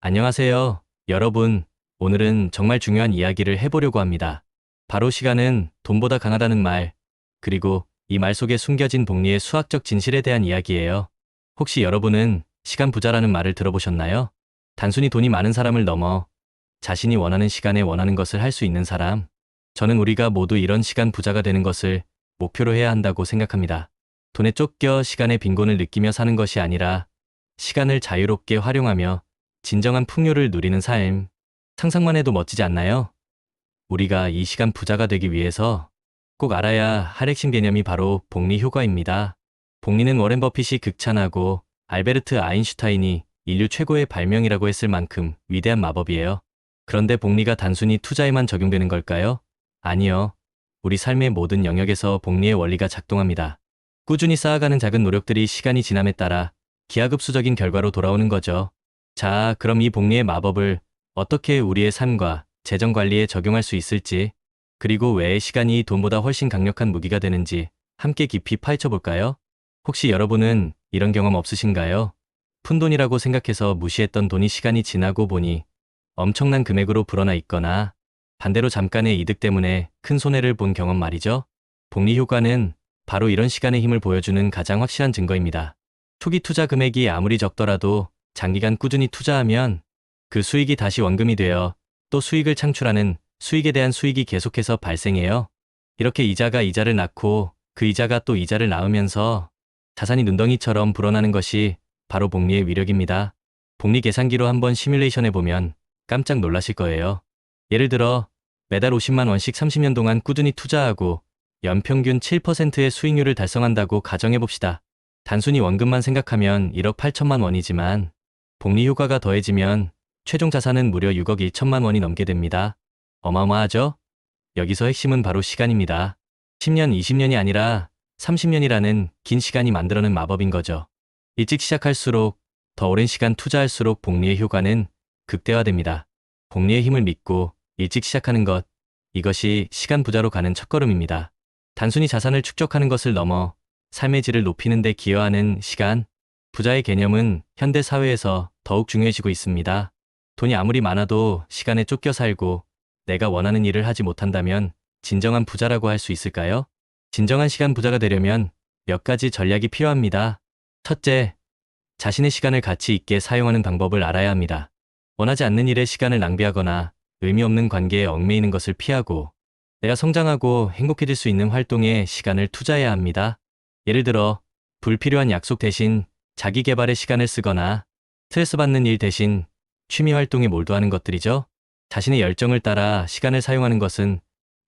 안녕하세요, 여러분. 오늘은 정말 중요한 이야기를 해보려고 합니다. 바로 시간은 돈보다 강하다는 말, 그리고 이 말 속에 숨겨진 복리의 수학적 진실에 대한 이야기예요. 혹시 여러분은 시간 부자라는 말을 들어보셨나요? 단순히 돈이 많은 사람을 넘어 자신이 원하는 시간에 원하는 것을 할 수 있는 사람. 저는 우리가 모두 이런 시간 부자가 되는 것을 목표로 해야 한다고 생각합니다. 돈에 쫓겨 시간의 빈곤을 느끼며 사는 것이 아니라 시간을 자유롭게 활용하며 진정한 풍요를 누리는 삶. 상상만 해도 멋지지 않나요? 우리가 이 시간 부자가 되기 위해서 꼭 알아야 할 핵심 개념이 바로 복리 효과입니다. 복리는 워렌 버핏이 극찬하고 알베르트 아인슈타인이 인류 최고의 발명이라고 했을 만큼 위대한 마법이에요. 그런데 복리가 단순히 투자에만 적용되는 걸까요? 아니요. 우리 삶의 모든 영역에서 복리의 원리가 작동합니다. 꾸준히 쌓아가는 작은 노력들이 시간이 지남에 따라 기하급수적인 결과로 돌아오는 거죠. 자, 그럼 이 복리의 마법을 어떻게 우리의 삶과 재정 관리에 적용할 수 있을지, 그리고 왜 시간이 돈보다 훨씬 강력한 무기가 되는지 함께 깊이 파헤쳐 볼까요? 혹시 여러분은 이런 경험 없으신가요? 푼돈이라고 생각해서 무시했던 돈이 시간이 지나고 보니 엄청난 금액으로 불어나 있거나, 반대로 잠깐의 이득 때문에 큰 손해를 본 경험 말이죠. 복리 효과는 바로 이런 시간의 힘을 보여주는 가장 확실한 증거입니다. 초기 투자 금액이 아무리 적더라도 장기간 꾸준히 투자하면 그 수익이 다시 원금이 되어 또 수익을 창출하는 수익에 대한 수익이 계속해서 발생해요. 이렇게 이자가 이자를 낳고 그 이자가 또 이자를 낳으면서 자산이 눈덩이처럼 불어나는 것이 바로 복리의 위력입니다. 복리 계산기로 한번 시뮬레이션해 보면 깜짝 놀라실 거예요. 예를 들어 매달 50만 원씩 30년 동안 꾸준히 투자하고 연평균 7%의 수익률을 달성한다고 가정해 봅시다. 단순히 원금만 생각하면 1억 8천만 원이지만 복리 효과가 더해지면 최종 자산은 무려 6억 1천만 원이 넘게 됩니다. 어마어마하죠? 여기서 핵심은 바로 시간입니다. 10년, 20년이 아니라 30년이라는 긴 시간이 만들어낸 마법인 거죠. 일찍 시작할수록 더 오랜 시간 투자할수록 복리의 효과는 극대화됩니다. 복리의 힘을 믿고 일찍 시작하는 것, 이것이 시간 부자로 가는 첫걸음입니다. 단순히 자산을 축적하는 것을 넘어 삶의 질을 높이는 데 기여하는 시간, 부자의 개념은 현대 사회에서 더욱 중요해지고 있습니다. 돈이 아무리 많아도 시간에 쫓겨 살고 내가 원하는 일을 하지 못한다면 진정한 부자라고 할 수 있을까요? 진정한 시간 부자가 되려면 몇 가지 전략이 필요합니다. 첫째, 자신의 시간을 가치 있게 사용하는 방법을 알아야 합니다. 원하지 않는 일에 시간을 낭비하거나 의미 없는 관계에 얽매이는 것을 피하고 내가 성장하고 행복해질 수 있는 활동에 시간을 투자해야 합니다. 예를 들어 불필요한 약속 대신 자기 개발에 시간을 쓰거나 스트레스 받는 일 대신 취미 활동에 몰두하는 것들이죠. 자신의 열정을 따라 시간을 사용하는 것은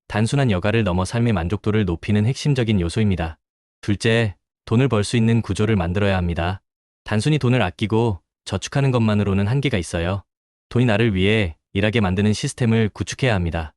단순한 여가를 넘어 삶의 만족도를 높이는 핵심적인 요소입니다. 둘째, 돈을 벌 수 있는 구조를 만들어야 합니다. 단순히 돈을 아끼고 저축하는 것만으로는 한계가 있어요. 돈이 나를 위해 일하게 만드는 시스템을 구축해야 합니다.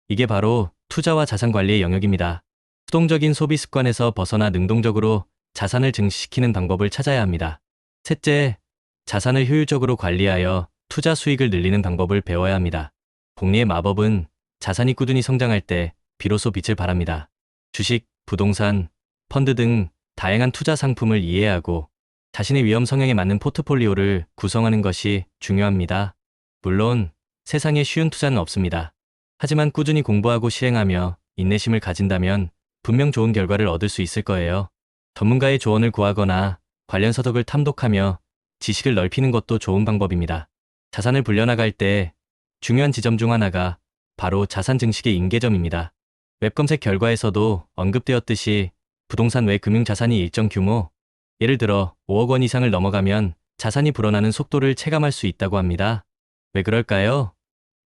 이게 바로 투자와 자산 관리의 영역입니다. 수동적인 소비 습관에서 벗어나 능동적으로 자산을 증식시키는 방법을 찾아야 합니다. 셋째, 자산을 효율적으로 관리하여 투자 수익을 늘리는 방법을 배워야 합니다. 복리의 마법은 자산이 꾸준히 성장할 때 비로소 빛을 발합니다. 주식, 부동산, 펀드 등 다양한 투자 상품을 이해하고 자신의 위험 성향에 맞는 포트폴리오를 구성하는 것이 중요합니다. 물론 세상에 쉬운 투자는 없습니다. 하지만 꾸준히 공부하고 실행하며 인내심을 가진다면 분명 좋은 결과를 얻을 수 있을 거예요. 전문가의 조언을 구하거나 관련 서적을 탐독하며 지식을 넓히는 것도 좋은 방법입니다. 자산을 불려나갈 때 중요한 지점 중 하나가 바로 자산 증식의 임계점입니다. 웹검색 결과에서도 언급되었듯이 부동산 외 금융자산이 일정 규모, 예를 들어 5억 원 이상을 넘어가면 자산이 불어나는 속도를 체감할 수 있다고 합니다. 왜 그럴까요?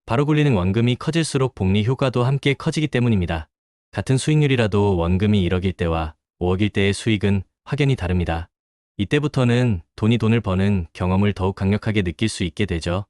바로 굴리는 원금이 커질수록 복리 효과도 함께 커지기 때문입니다. 같은 수익률이라도 원금이 1억일 때와 5억일 때의 수익은 확연히 다릅니다. 이때부터는 돈이 돈을 버는 경험을 더욱 강력하게 느낄 수 있게 되죠.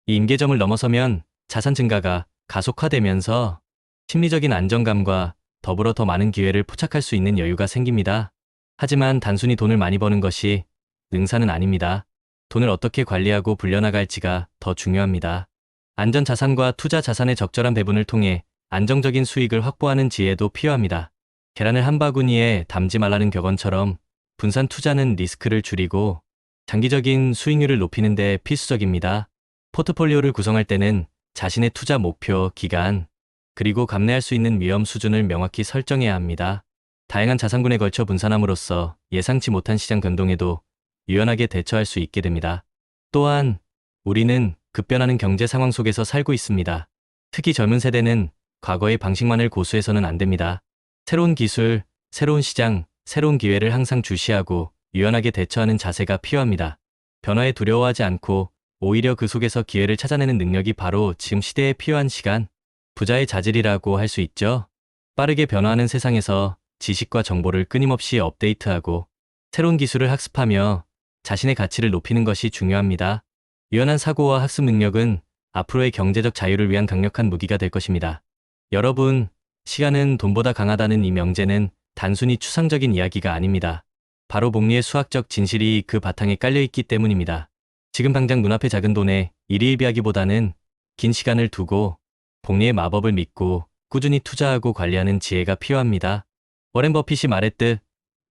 이 임계점을 넘어서면 자산 증가가 가속화되면서 심리적인 안정감과 더불어 더 많은 기회를 포착할 수 있는 여유가 생깁니다. 하지만 단순히 돈을 많이 버는 것이 능사는 아닙니다. 돈을 어떻게 관리하고 불려나갈지가 더 중요합니다. 안전 자산과 투자 자산의 적절한 배분을 통해 안정적인 수익을 확보하는 지혜도 필요합니다. 계란을 한 바구니에 담지 말라는 격언처럼 분산 투자는 리스크를 줄이고 장기적인 수익률을 높이는 데 필수적입니다. 포트폴리오를 구성할 때는 자신의 투자 목표, 기간, 그리고 감내할 수 있는 위험 수준을 명확히 설정해야 합니다. 다양한 자산군에 걸쳐 분산함으로써 예상치 못한 시장 변동에도 유연하게 대처할 수 있게 됩니다. 또한 우리는 급변하는 경제 상황 속에서 살고 있습니다. 특히 젊은 세대는 과거의 방식만을 고수해서는 안 됩니다. 새로운 기술, 새로운 시장, 새로운 기회를 항상 주시하고 유연하게 대처하는 자세가 필요합니다. 변화에 두려워하지 않고 오히려 그 속에서 기회를 찾아내는 능력이 바로 지금 시대에 필요한 시간, 부자의 자질이라고 할 수 있죠. 빠르게 변화하는 세상에서 지식과 정보를 끊임없이 업데이트하고 새로운 기술을 학습하며 자신의 가치를 높이는 것이 중요합니다. 유연한 사고와 학습 능력은 앞으로의 경제적 자유를 위한 강력한 무기가 될 것입니다. 여러분, 시간은 돈보다 강하다는 이 명제는 단순히 추상적인 이야기가 아닙니다. 바로 복리의 수학적 진실이 그 바탕에 깔려있기 때문입니다. 지금 당장 눈앞의 작은 돈에 일희일비하기보다는 긴 시간을 두고 복리의 마법을 믿고 꾸준히 투자하고 관리하는 지혜가 필요합니다. 워렌 버핏이 말했듯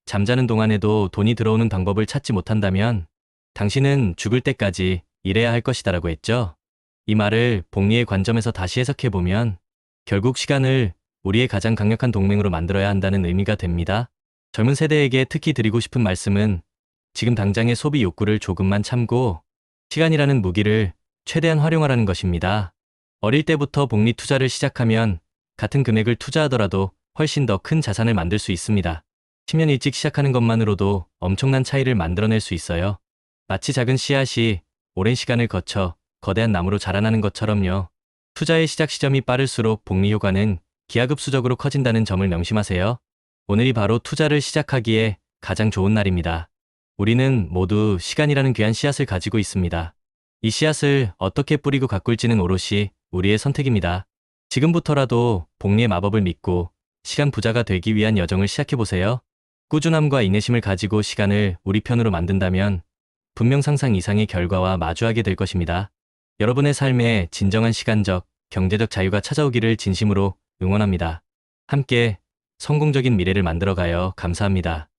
잠자는 동안에도 돈이 들어오는 방법을 찾지 못한다면 당신은 죽을 때까지 일해야 할 것이다라고 했죠. 이 말을 복리의 관점에서 다시 해석해보면 결국 시간을 우리의 가장 강력한 동맹으로 만들어야 한다는 의미가 됩니다. 젊은 세대에게 특히 드리고 싶은 말씀은 지금 당장의 소비 욕구를 조금만 참고 시간이라는 무기를 최대한 활용하라는 것입니다. 어릴 때부터 복리 투자를 시작하면 같은 금액을 투자하더라도 훨씬 더 큰 자산을 만들 수 있습니다. 10년 일찍 시작하는 것만으로도 엄청난 차이를 만들어낼 수 있어요. 마치 작은 씨앗이 오랜 시간을 거쳐 거대한 나무로 자라나는 것처럼요. 투자의 시작 시점이 빠를수록 복리 효과는 기하급수적으로 커진다는 점을 명심하세요. 오늘이 바로 투자를 시작하기에 가장 좋은 날입니다. 우리는 모두 시간이라는 귀한 씨앗을 가지고 있습니다. 이 씨앗을 어떻게 뿌리고 가꿀지는 오롯이 우리의 선택입니다. 지금부터라도 복리의 마법을 믿고 시간 부자가 되기 위한 여정을 시작해보세요. 꾸준함과 인내심을 가지고 시간을 우리 편으로 만든다면 분명 상상 이상의 결과와 마주하게 될 것입니다. 여러분의 삶에 진정한 시간적, 경제적 자유가 찾아오기를 진심으로 응원합니다. 함께 성공적인 미래를 만들어가요. 감사합니다.